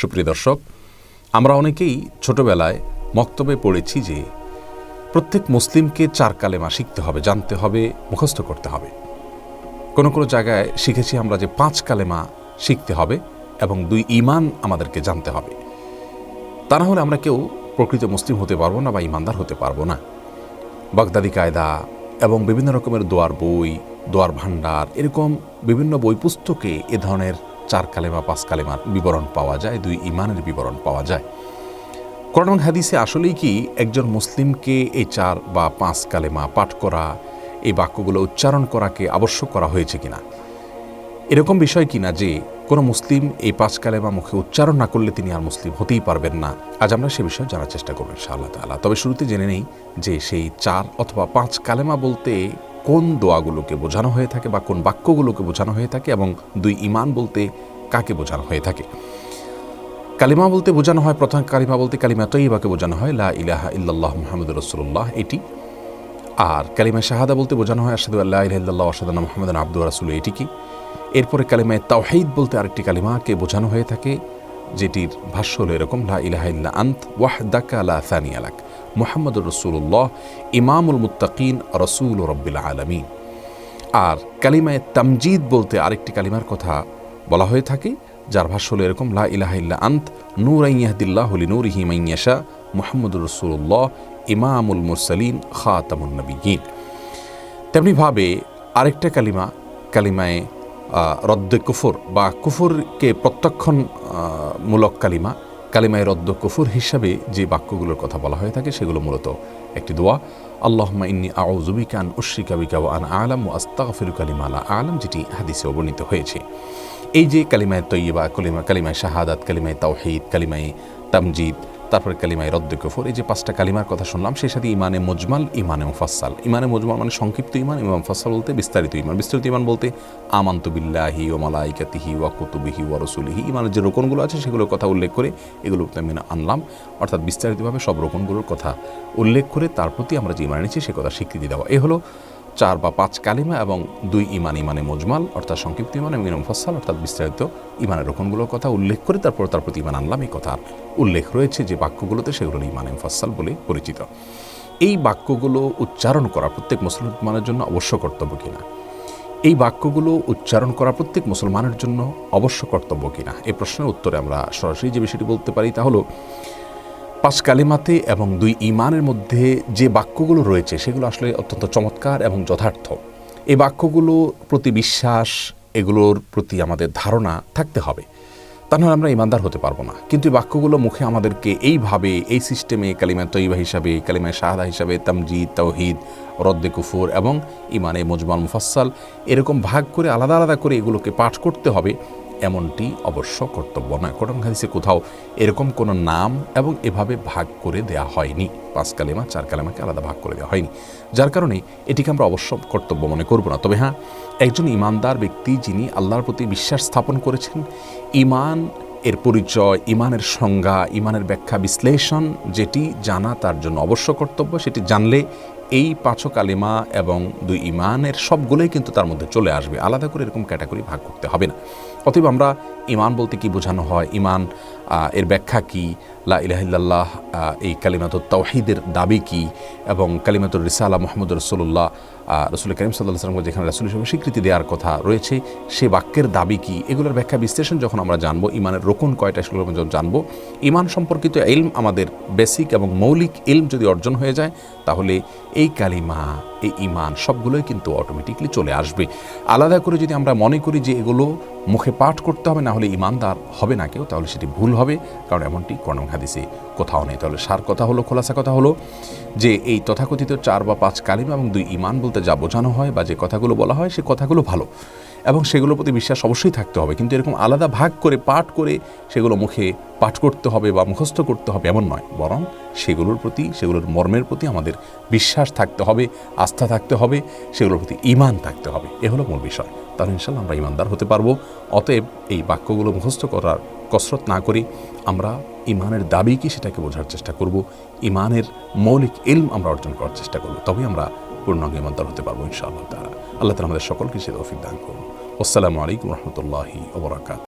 সুপ্রিয় দর্শক, আমরা অনেকেই ছোটবেলায় মক্তবে পড়েছি যে প্রত্যেক মুসলিমকে 4 কালেমা শিখতে হবে, জানতে হবে, মুখস্থ করতে হবে। কোনো কোনো জায়গায় শিখেছি আমরা যে 5 কালেমা শিখতে হবে এবং 2 ঈমান আমাদেরকে জানতে হবে। তা না হলে আমরা কেউ প্রকৃত মুসলিম হতে পারবো না বা ঈমানদার হতে পারবো না। বাগদাদি কায়দা এবং বিভিন্ন রকমের দোয়ার বই, দোয়ার ভান্ডার, এরকম বিভিন্ন বই পুস্তকে এ ধরনের 4 কালেমা 5 কালেমার বিবরণ পাওয়া যায়, 2 ঈমানের বিবরণ পাওয়া যায়। কোরআন হাদিসে আসলেই কি একজন মুসলিমকে এই 4 বা 5 কালেমা পাঠ করা, এই বাক্যগুলো উচ্চারণ করাকে আবশ্যক করা হয়েছে কিনা, এরকম বিষয় কিনা যে কোনো মুসলিম এই 5 কালেমা মুখে উচ্চারণ না করলে তিনি আর মুসলিম হতেই পারবেন না। আজ আমরা সে বিষয়ে জানার চেষ্টা করব ইনশাআল্লাহ তাআলা। তবে শুরুতে জেনে নেই যে সেই 4 অথবা 5 কালেমা বলতে কোন দোয়াগুলোকে বোঝানো হয়ে থাকে বা কোন বাক্যগুলোকে বোঝানো হয়ে থাকে এবং 2 ঈমান বলতে কাকে বোঝানো হয়ে থাকে। কালিমা বলতে বোঝানো হয়, প্রথম কালিমা বলতে কালিমা তয়্যিবাকে বোঝানো হয়, লা ইলাহা ইল্লাল্লাহ মুহাম্মাদুর রাসূলুল্লাহ, এটি। আর কালিমা শাহাদা বলতে বোঝানো হয় আশহাদু আল্লা ইলাহা ইল্লাল্লাহ ওয়া আশহাদু আন্না মুহাম্মাদান আবদুহু ওয়া রাসূলুহু, এটি কি। এরপরে কালিমায়ে তাওহীদ বলতে আরেকটি কালিমাকে বোঝানো হয়ে থাকে, যেটির ভাষ্য হলো এরকম, লা ইলাহা ইল্লা আনত ওয়াহদাকা লা সানিয়া লাক মুহাম্মাদুর রাসূলুল্লাহ ইমামুল মুত্তাকিন রাসূলু রাব্বিল আলামিন। আর কালিমায়ে তামজিদ বলতে আরেকটি কালিমার কথা বলা হয়ে থাকে, যার ভাষ্য হলো এরকম, লা ইলাহা ইল্লা আনত নূরান ইয়াহদিল্লাহু লিনূরিহি মান ইয়াশা মুহাম্মাদুর রাসূলুল্লাহ ইমামুল মুরসালিন খাতামুন নবিয়্যিন। তেমনিভাবে আরেকটা কালিমা, কালিমায়ে রদ্দে কুফর বা কুফরকে প্রত্যাখ্যান মূলক কালিমা, কালিমায়ে রদ্দ কুফর হিসাবে যে বাক্যগুলোর কথা বলা হয়ে থাকে সেগুলো মূলত একটি দোয়া, আল্লাহুম্মা ইন্নী আউযু বিকা আন উশরিকা বিকা ওয়া আনা আ'লাম ওয়া আস্তাগফিরুকা লিমা লা আ'লাম, যেটি হাদিসে বর্ণিত হয়েছে। এই যে কালিমায়ে তয়্যিবা, কালিমায়ে শাহাদাত, কালিমায়ে তাওহীদ, কালিমায়ে তামজিদ, তারপরে কালিমায়ে রদ্দে কুফর, এই যে 5টা কালিমার কথা শুনলাম, সেই সাথে ইমানে মুজমাল, ইমানে মুফাসসাল। ইমানে মুজমাল মানে সংক্ষিপ্ত ইমান, ইমানে মুফাসসাল বলতে বিস্তারিত ইমান। বিস্তারিত ইমান বলতে আমানতু বিল্লাহি ওয়া মালাইকাতিহি ওয়া কুতুবিহি ওয়া রাসূলিহি, ইমানের যে রোকনগুলো আছে সেগুলোর কথা উল্লেখ করে এগুলো আমি আনলাম, অর্থাৎ বিস্তারিতভাবে সব রোকনগুলোর কথা উল্লেখ করে তার প্রতি আমরা যে ইমান এনেছি সে কথা স্বীকৃতি দেওয়া। এ হলো 4 বা 5 কালিমা এবং 2 ঈমান, ইমানে মুজমাল অর্থাৎ সংক্ষিপ্ত ঈমান এবং ইমানে মুফাসসাল অর্থাৎ বিস্তারিত ঈমানের রকমগুলোর কথা উল্লেখ করে তারপর তার প্রতি ঈমান আনলাম, এই কথা উল্লেখ রয়েছে যে বাক্যগুলোতে, সেগুলো ঈমানে মুফাসসাল বলে পরিচিত। এই বাক্যগুলো উচ্চারণ করা প্রত্যেক মুসলমানের জন্য অবশ্য কর্তব্য কিনা, এই বাক্যগুলো উচ্চারণ করা প্রত্যেক মুসলমানের জন্য অবশ্য কর্তব্য কিনা, এই প্রশ্নের উত্তরে আমরা সরাসরি যে বিষয়টি বলতে পারি তা হলো 5 কালিমাতে এবং 2 ঈমানের মধ্যে যে বাক্যগুলো রয়েছে সেগুলো আসলে অত্যন্ত চমৎকার এবং যথার্থ। এই বাক্যগুলো প্রতি বিশ্বাস, এগুলোর প্রতি আমাদের ধারণা থাকতে হবে, তা নাহলে আমরা ঈমানদার হতে পারবো না। কিন্তু এই বাক্যগুলো মুখে আমাদেরকে এইভাবে, এই সিস্টেমে কালিমায়ে তয়্যিবা হিসাবে, কালিমায়ে শাহাদা হিসাবে, তামজিদ, তাওহীদ, রদ্দে কুফর এবং ইমানে মুজমাল মুফাসসাল এরকম ভাগ করে আলাদা আলাদা করে এগুলোকে পাঠ করতে হবে, এমনটি অবশ্য কর্তব্য নয়। কোরআন হাদিসে কোথাও এরকম কোনো নাম এবং এভাবে ভাগ করে দেয়া হয়নি। 5 কালেমা 4 কালেমাকে আলাদা ভাগ করে দেওয়া হয়নি, যার কারণে এটিকে আমরা অবশ্য কর্তব্য মনে করব না। তবে হ্যাঁ, একজন ঈমানদার ব্যক্তি যিনি আল্লাহর প্রতি বিশ্বাস স্থাপন করেছেন, ঈমান এর পরিচয়, ঈমানের সংজ্ঞা, ঈমানের ব্যাখ্যা বিশ্লেষণ যেটি জানা তার জন্য অবশ্য কর্তব্য, সেটি জানলে এই 5 কালিমা এবং 2 ঈমানের সবগুলোই কিন্তু তার মধ্যে চলে আসবে, আলাদা করে এরকম ক্যাটাগরি ভাগ করতে হবে না। অতএব আমরা ঈমান বলতে কি বোঝানো হয়, ঈমান এর ব্যাখ্যা কি, লা ইলাহা ইল্লাল্লাহ এই কালিমাতুত তাওহীদের দাবি কি, এবং কালিমাতুর রিসালা মুহাম্মদুর রাসূলুল্লাহ রাসূল কারীম সাল্লাল্লাহু আলাইহি ওয়াসাল্লাম যেখানে রাসূল হিসেবে স্বীকৃতি দেওয়ার কথা রয়েছে সে বাক্যের দাবি কি, এগুলোর ব্যাখ্যা বিশ্লেষণ যখন আমরা জানবো, ঈমানের রোকন কয়টা সেগুলো যখন জানবো, ঈমান সম্পর্কিত ইলম আমাদের বেসিক এবং মৌলিক ইলম যদি অর্জন হয়ে যায়, তাহলে এই কালিমা, এই ঈমান সবগুলোই কিন্তু অটোমেটিকলি চলে আসবে। আলাদা করে যদি আমরা মনে করি যে এগুলো মুখে পাঠ করতে হবে না হলে ঈমানদার হবে না কেউ, তাহলে সেটি ভুল হবে, কারণ এমনটি কোরআন হাদিসে কোথাও নেই। তাহলে সার কথা হলো, খোলাসা কথা হলো যে এই তথাকথিত 4 বা 5 কালিমা এবং 2 ঈমান বলতে যা বোঝানো হয় বা যে কথাগুলো বলা হয় সে কথাগুলো ভালো এবং সেগুলোর প্রতি বিশ্বাস অবশ্যই থাকতে হবে, কিন্তু এরকম আলাদা ভাগ করে পাঠ করে সেগুলো মুখে পাঠ করতে হবে বা মুখস্থ করতে হবে এমন নয়, বরং সেগুলোর প্রতি, সেগুলোর মর্মের প্রতি আমাদের বিশ্বাস থাকতে হবে, আস্থা থাকতে হবে, সেগুলোর প্রতি ঈমান থাকতে হবে। এ হলো মূল বিষয়। তাহলে ইনশাআল্লাহ আমরা ঈমানদার হতে পারবো। অতএব এই বাক্যগুলো মুখস্থ করার কসরত না করি আমরা ঈমানের দাবি কি সেটাকে বোঝার চেষ্টা করব, ঈমানের মৌলিক ইলম আমরা অর্জন করার চেষ্টা করব, তবেই আমরা পূর্ণাঙ্গ ঈমানদার হতে পারবো ইনশাআল্লাহ তাআলা। আল্লাহ তাআলা আমাদের সকলকে সে তৌফিক দান করুন। আসসালামু আলাইকুম ওয়া রাহমাতুল্লাহি ওয়া বারাকাতুহু।